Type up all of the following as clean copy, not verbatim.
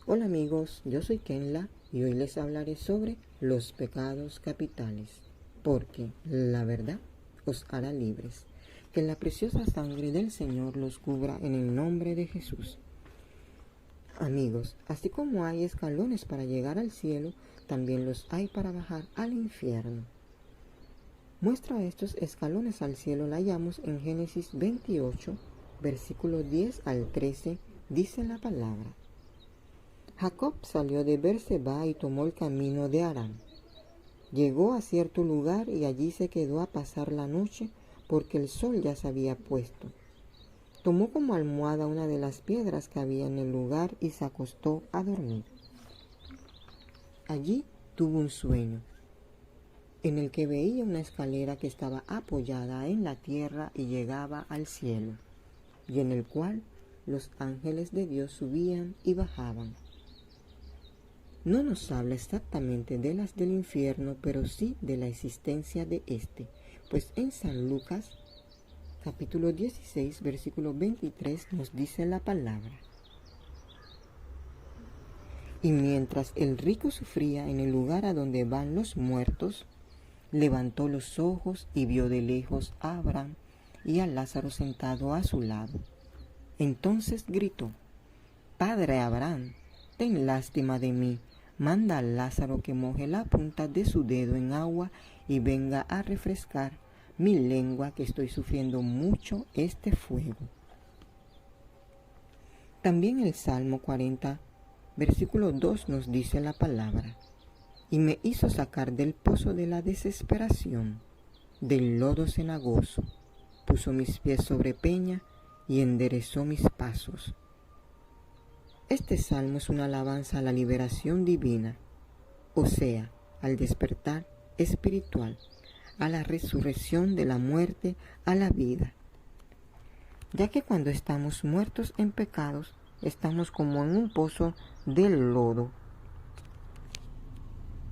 Hola amigos, yo soy Kenla y hoy les hablaré sobre los pecados capitales, porque la verdad os hará libres. Que la preciosa sangre del Señor los cubra en el nombre de Jesús. Amigos, así como hay escalones para llegar al cielo, también los hay para bajar al infierno. Muestra de estos escalones al cielo la hallamos en Génesis 28, versículos 10 al 13, dice la palabra. Jacob salió de Berseba y tomó el camino de Harán. Llegó a cierto lugar y allí se quedó a pasar la noche porque el sol ya se había puesto. Tomó como almohada una de las piedras que había en el lugar y se acostó a dormir. Allí tuvo un sueño, en el que veía una escalera que estaba apoyada en la tierra y llegaba al cielo, y en el cual los ángeles de Dios subían y bajaban. No nos habla exactamente de las del infierno, pero sí de la existencia de éste, pues en San Lucas, capítulo 16, versículo 23, nos dice la palabra. Y mientras el rico sufría en el lugar a donde van los muertos, levantó los ojos y vio de lejos a Abraham y a Lázaro sentado a su lado. Entonces gritó: Padre Abraham, ten lástima de mí. Manda a Lázaro que moje la punta de su dedo en agua y venga a refrescar mi lengua, que estoy sufriendo mucho este fuego. También el Salmo 40, versículo 2 nos dice la palabra: Y me hizo sacar del pozo de la desesperación, del lodo cenagoso, puso mis pies sobre peña y enderezó mis pasos. Este salmo es una alabanza a la liberación divina, o sea, al despertar espiritual, a la resurrección de la muerte a la vida. Ya que cuando estamos muertos en pecados, estamos como en un pozo del lodo.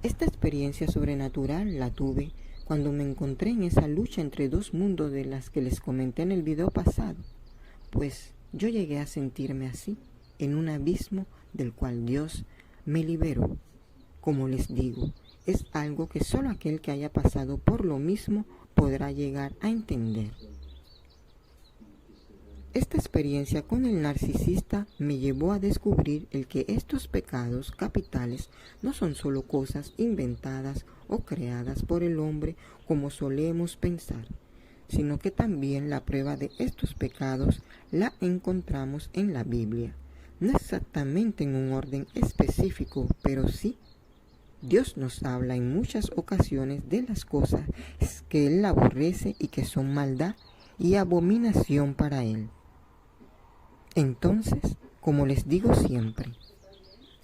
Esta experiencia sobrenatural la tuve cuando me encontré en esa lucha entre dos mundos de las que les comenté en el video pasado, pues yo llegué a sentirme así, en un abismo del cual Dios me liberó. Como les digo, es algo que solo aquel que haya pasado por lo mismo podrá llegar a entender. Esta experiencia con el narcisista me llevó a descubrir el que estos pecados capitales no son solo cosas inventadas o creadas por el hombre como solemos pensar, sino que también la prueba de estos pecados la encontramos en la Biblia. No exactamente en un orden específico, pero sí, Dios nos habla en muchas ocasiones de las cosas que Él aborrece y que son maldad y abominación para Él. Entonces, como les digo siempre,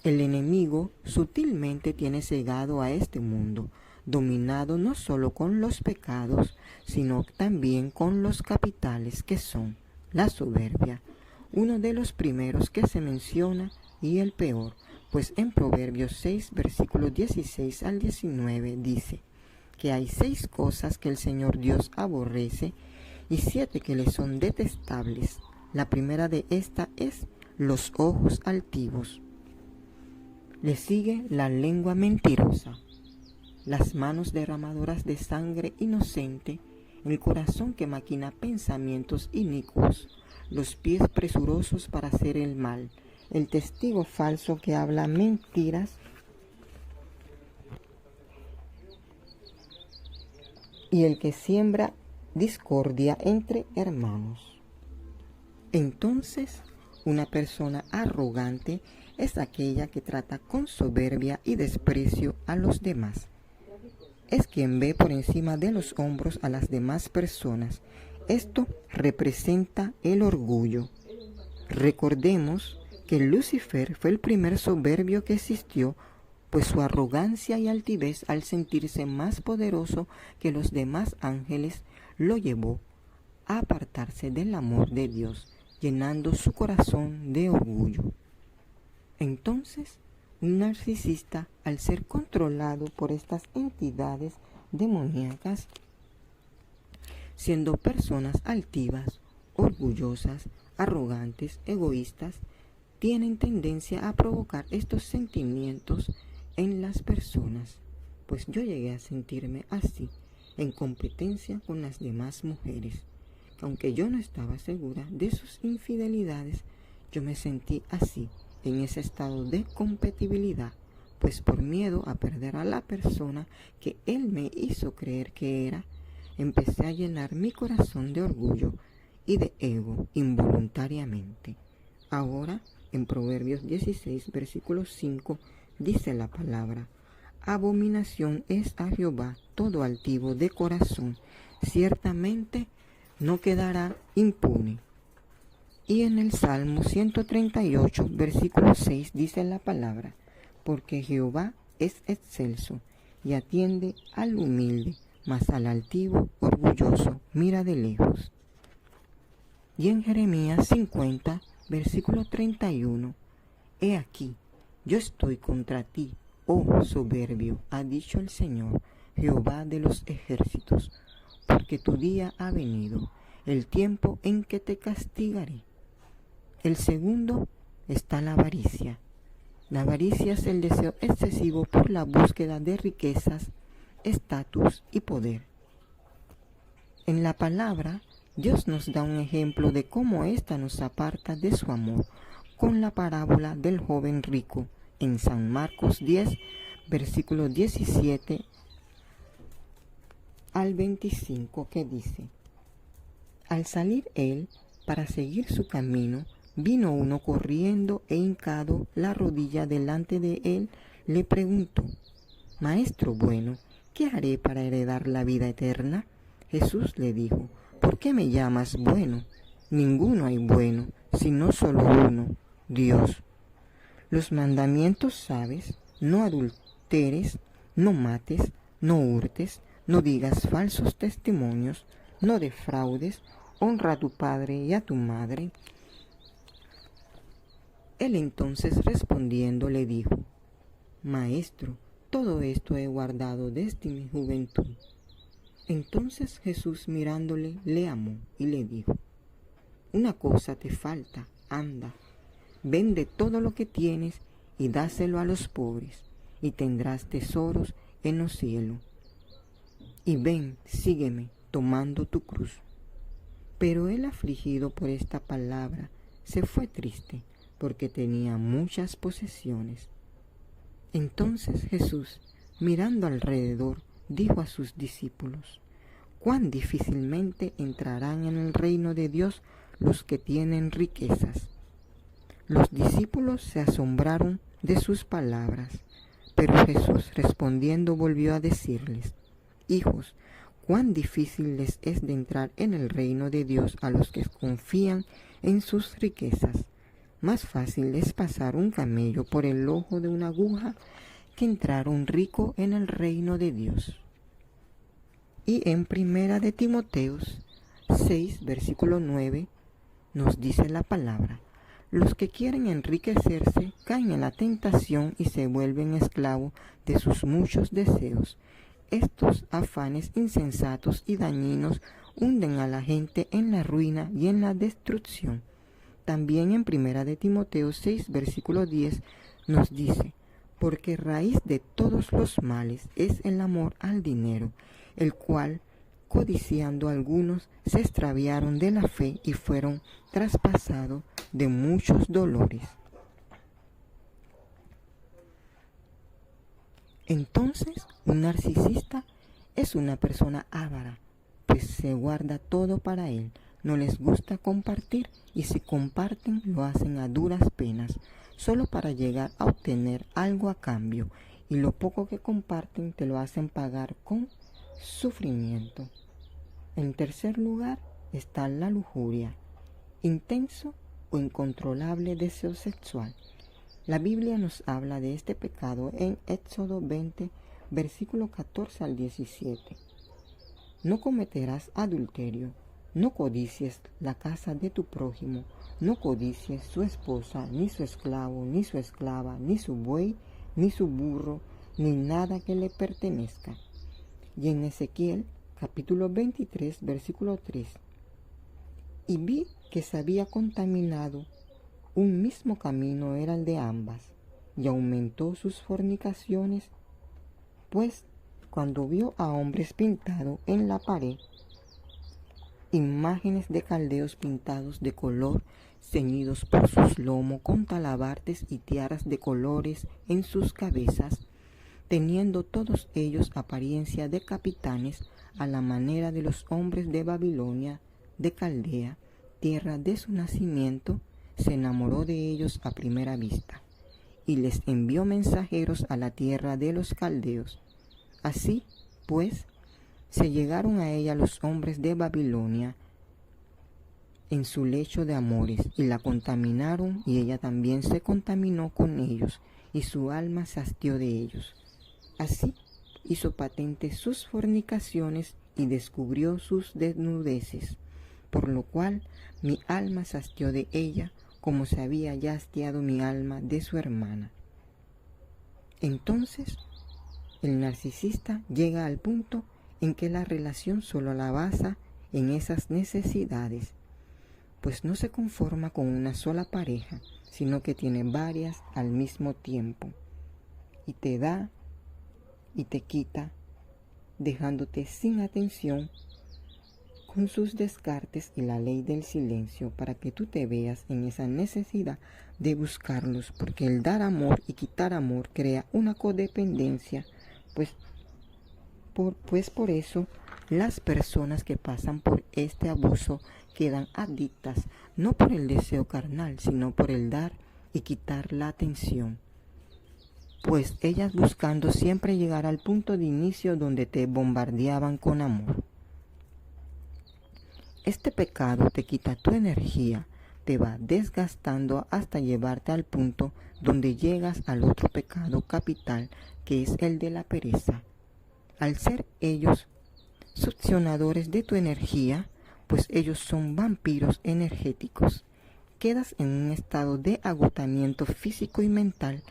el enemigo sutilmente tiene cegado a este mundo, dominado no solo con los pecados, sino también con los capitales que son la soberbia, uno de los primeros que se menciona y el peor, pues en Proverbios 6, versículos 16 al 19 dice que hay 6 cosas que el Señor Dios aborrece y 7 que le son detestables. La primera de esta es los ojos altivos. Le sigue la lengua mentirosa, las manos derramadoras de sangre inocente, el corazón que maquina pensamientos inicuos, los pies presurosos para hacer el mal, el testigo falso que habla mentiras y el que siembra discordia entre hermanos. Entonces, una persona arrogante es aquella que trata con soberbia y desprecio a los demás. Es quien ve por encima de los hombros a las demás personas. Esto representa el orgullo. Recordemos que Lucifer fue el primer soberbio que existió, pues su arrogancia y altivez al sentirse más poderoso que los demás ángeles lo llevó a apartarse del amor de Dios, llenando su corazón de orgullo. Entonces, un narcisista, al ser controlado por estas entidades demoníacas, siendo personas altivas, orgullosas, arrogantes, egoístas, tienen tendencia a provocar estos sentimientos en las personas, pues yo llegué a sentirme así, en competencia con las demás mujeres. Aunque yo no estaba segura de sus infidelidades, yo me sentí así, en ese estado de compatibilidad, pues por miedo a perder a la persona que él me hizo creer que era, empecé a llenar mi corazón de orgullo y de ego involuntariamente. Ahora, en Proverbios 16, versículo 5, dice la palabra: abominación es a Jehová todo altivo de corazón, ciertamente no quedará impune. Y en el Salmo 138, versículo 6, dice la palabra: porque Jehová es excelso y atiende al humilde, mas al altivo orgulloso mira de lejos. Y en Jeremías 50, versículo 31, he aquí, yo estoy contra ti, oh soberbio, ha dicho el Señor, Jehová de los ejércitos, porque tu día ha venido, el tiempo en que te castigaré. El segundo está la avaricia. La avaricia es el deseo excesivo por la búsqueda de riquezas, estatus y poder. En la palabra, Dios nos da un ejemplo de cómo ésta nos aparta de su amor, con la parábola del joven rico, en San Marcos 10, versículo 17 al 25, que dice: al salir él para seguir su camino, vino uno corriendo e hincado la rodilla delante de él, le preguntó: Maestro bueno, ¿qué haré para heredar la vida eterna? Jesús le dijo: ¿por qué me llamas bueno? Ninguno hay bueno, sino solo uno, Dios. Los mandamientos sabes: no adulteres, no mates, no hurtes, no digas falsos testimonios, no defraudes, honra a tu padre y a tu madre. Él entonces respondiendo le dijo: Maestro, todo esto he guardado desde mi juventud. Entonces Jesús mirándole le amó y le dijo: una cosa te falta, anda, vende todo lo que tienes y dáselo a los pobres, y tendrás tesoros en los cielos. Y ven, sígueme, tomando tu cruz. Pero él, afligido por esta palabra, se fue triste, porque tenía muchas posesiones. Entonces Jesús, mirando alrededor, dijo a sus discípulos: cuán difícilmente entrarán en el reino de Dios los que tienen riquezas. Los discípulos se asombraron de sus palabras, pero Jesús respondiendo volvió a decirles: hijos, cuán difícil les es de entrar en el reino de Dios a los que confían en sus riquezas. Más fácil es pasar un camello por el ojo de una aguja que entrar un rico en el reino de Dios. Y en Primera de Timoteo 6, versículo 9, nos dice la palabra: los que quieren enriquecerse caen en la tentación y se vuelven esclavos de sus muchos deseos. Estos afanes insensatos y dañinos hunden a la gente en la ruina y en la destrucción. También en Primera de Timoteo 6, versículo 10 nos dice: porque raíz de todos los males es el amor al dinero, el cual, codiciando algunos, se extraviaron de la fe y fueron traspasados de muchos dolores. Entonces, un narcisista es una persona avara, pues se guarda todo para él. No les gusta compartir, y si comparten lo hacen a duras penas, solo para llegar a obtener algo a cambio, y lo poco que comparten te lo hacen pagar con sufrimiento. En tercer lugar está la lujuria, intenso o incontrolable deseo sexual. La Biblia nos habla de este pecado en Éxodo 20, versículo 14 al 17. No cometerás adulterio, no codicies la casa de tu prójimo, no codicies su esposa, ni su esclavo, ni su esclava, ni su buey, ni su burro, ni nada que le pertenezca. Y en Ezequiel, capítulo 23, versículo 3. Y vi que se había contaminado un mismo camino era el de ambas, y aumentó sus fornicaciones, pues cuando vio a hombres pintados en la pared, imágenes de caldeos pintados de color, ceñidos por sus lomos con talabartes y tiaras de colores en sus cabezas, teniendo todos ellos apariencia de capitanes a la manera de los hombres de Babilonia, de Caldea, tierra de su nacimiento, se enamoró de ellos a primera vista, y les envió mensajeros a la tierra de los caldeos. Así, pues, se llegaron a ella los hombres de Babilonia en su lecho de amores, y la contaminaron, y ella también se contaminó con ellos, y su alma se hastió de ellos. Así hizo patente sus fornicaciones y descubrió sus desnudeces, por lo cual mi alma se hastió de ella, como se había ya hastiado mi alma de su hermana. Entonces, el narcisista llega al punto en que la relación solo la basa en esas necesidades, pues no se conforma con una sola pareja, sino que tiene varias al mismo tiempo, y te da y te quita, dejándote sin atención con sus descartes y la ley del silencio, para que tú te veas en esa necesidad de buscarlos, porque el dar amor y quitar amor crea una codependencia, pues por eso las personas que pasan por este abuso quedan adictas, no por el deseo carnal, sino por el dar y quitar la atención, pues ellas buscando siempre llegar al punto de inicio donde te bombardeaban con amor. Este pecado te quita tu energía, te va desgastando hasta llevarte al punto donde llegas al otro pecado capital, que es el de la pereza. Al ser ellos succionadores de tu energía, pues ellos son vampiros energéticos, quedas en un estado de agotamiento físico y mental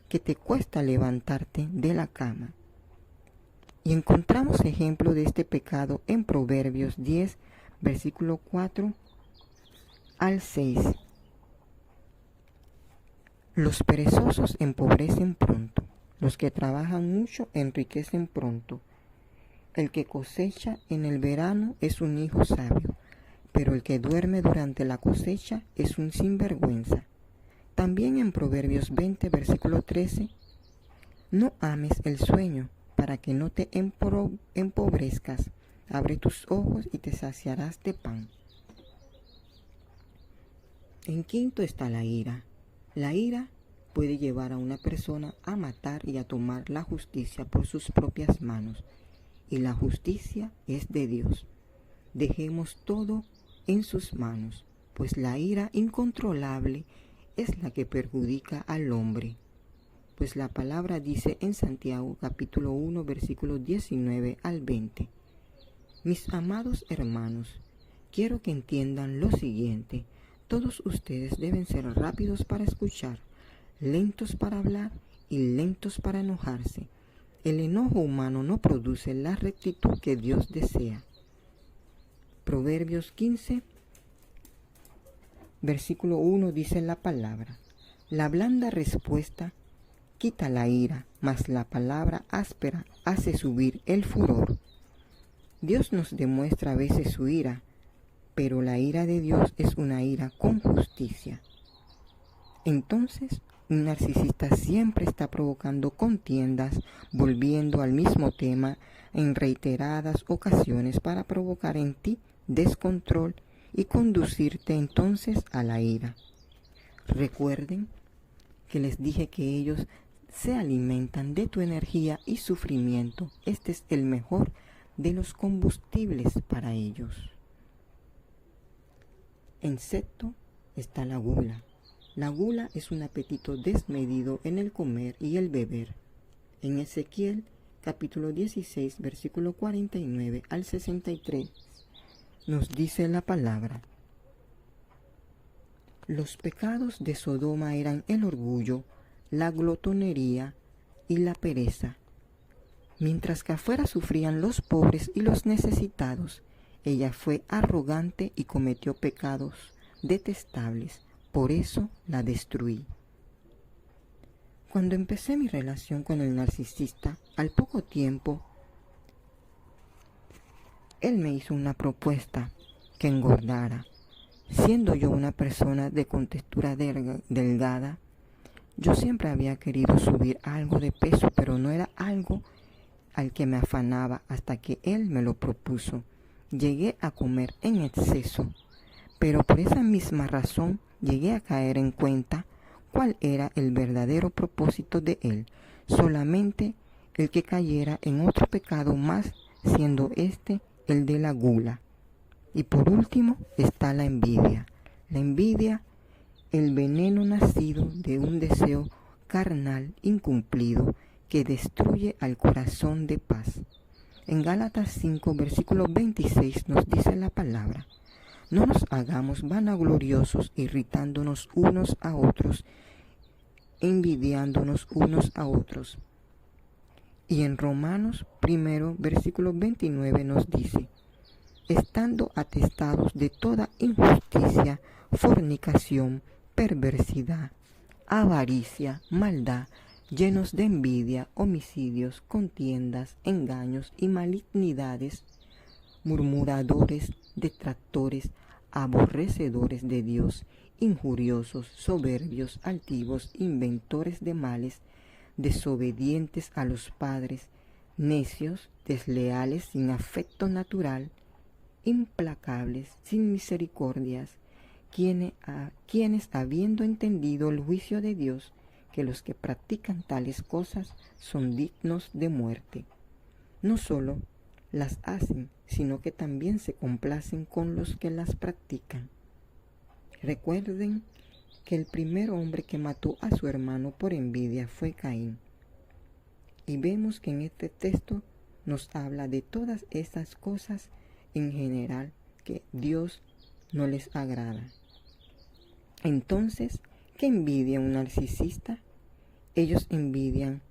que te cuesta levantarte de la cama. Y encontramos ejemplo de este pecado en Proverbios 10, versículo 4 al 6. Los perezosos empobrecen pronto, los que trabajan mucho enriquecen pronto. El que cosecha en el verano es un hijo sabio, pero el que duerme durante la cosecha es un sinvergüenza. También en Proverbios 20, versículo 13, no ames el sueño, para que no te empobrezcas. Abre tus ojos y te saciarás de pan. En quinto está la ira. La ira puede llevar a una persona a matar y a tomar la justicia por sus propias manos. Y la justicia es de Dios. Dejemos todo en sus manos, pues la ira incontrolable es la que perjudica al hombre. Pues la palabra dice en Santiago capítulo 1 versículos 19 al 20. Mis amados hermanos, quiero que entiendan lo siguiente. Todos ustedes deben ser rápidos para escuchar, lentos para hablar y lentos para enojarse. El enojo humano no produce la rectitud que Dios desea. Proverbios 15, versículo 1 dice la palabra: la blanda respuesta quita la ira, mas la palabra áspera hace subir el furor. Dios nos demuestra a veces su ira, pero la ira de Dios es una ira con justicia. Entonces, un narcisista siempre está provocando contiendas, volviendo al mismo tema en reiteradas ocasiones para provocar en ti descontrol y conducirte entonces a la ira. Recuerden que les dije que ellos se alimentan de tu energía y sufrimiento. Este es el mejor de los combustibles para ellos. En sexto está la gula. La gula es un apetito desmedido en el comer y el beber. En Ezequiel capítulo 16 versículo 49 al 63 nos dice la palabra: los pecados de Sodoma eran el orgullo, la glotonería y la pereza. Mientras que afuera sufrían los pobres y los necesitados, ella fue arrogante y cometió pecados detestables, por eso la destruí. Cuando empecé mi relación con el narcisista, al poco tiempo, él me hizo una propuesta que engordara. Siendo yo una persona de contextura delgada, yo siempre había querido subir algo de peso, pero no era algo al que me afanaba hasta que él me lo propuso. Llegué a comer en exceso, pero por esa misma razón llegué a caer en cuenta cuál era el verdadero propósito de él, solamente el que cayera en otro pecado más, siendo este el de la gula. Y por último está la envidia. La envidia, el veneno nacido de un deseo carnal incumplido que destruye al corazón de paz. En Gálatas 5, versículo 26 nos dice la palabra: no nos hagamos vanagloriosos, irritándonos unos a otros, envidiándonos unos a otros. Y en Romanos 1, versículo 29 nos dice: estando atestados de toda injusticia, fornicación, perversidad, avaricia, maldad, llenos de envidia, homicidios, contiendas, engaños y malignidades, murmuradores, detractores, aborrecedores de Dios, injuriosos, soberbios, altivos, inventores de males, desobedientes a los padres, necios, desleales, sin afecto natural, implacables, sin misericordias, quienes habiendo entendido el juicio de Dios, que los que practican tales cosas son dignos de muerte, no solo las hacen, sino que también se complacen con los que las practican. Recuerden que el primer hombre que mató a su hermano por envidia fue Caín. Y vemos que en este texto nos habla de todas estas cosas en general que Dios no les agrada. Entonces, ¿qué envidia un narcisista? Ellos envidian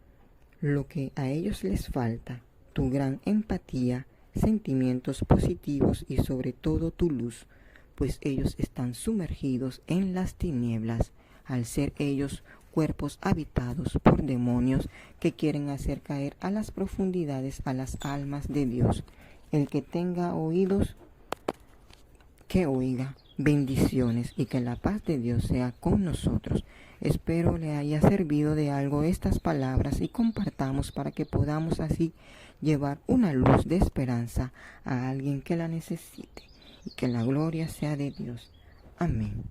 lo que a ellos les falta: tu gran empatía, sentimientos positivos y sobre todo tu luz, pues ellos están sumergidos en las tinieblas, al ser ellos cuerpos habitados por demonios que quieren hacer caer a las profundidades a las almas de Dios. El que tenga oídos, que oiga. Bendiciones y que la paz de Dios sea con nosotros. Espero le haya servido de algo estas palabras y compartamos para que podamos así llevar una luz de esperanza a alguien que la necesite, y que la gloria sea de Dios. Amén.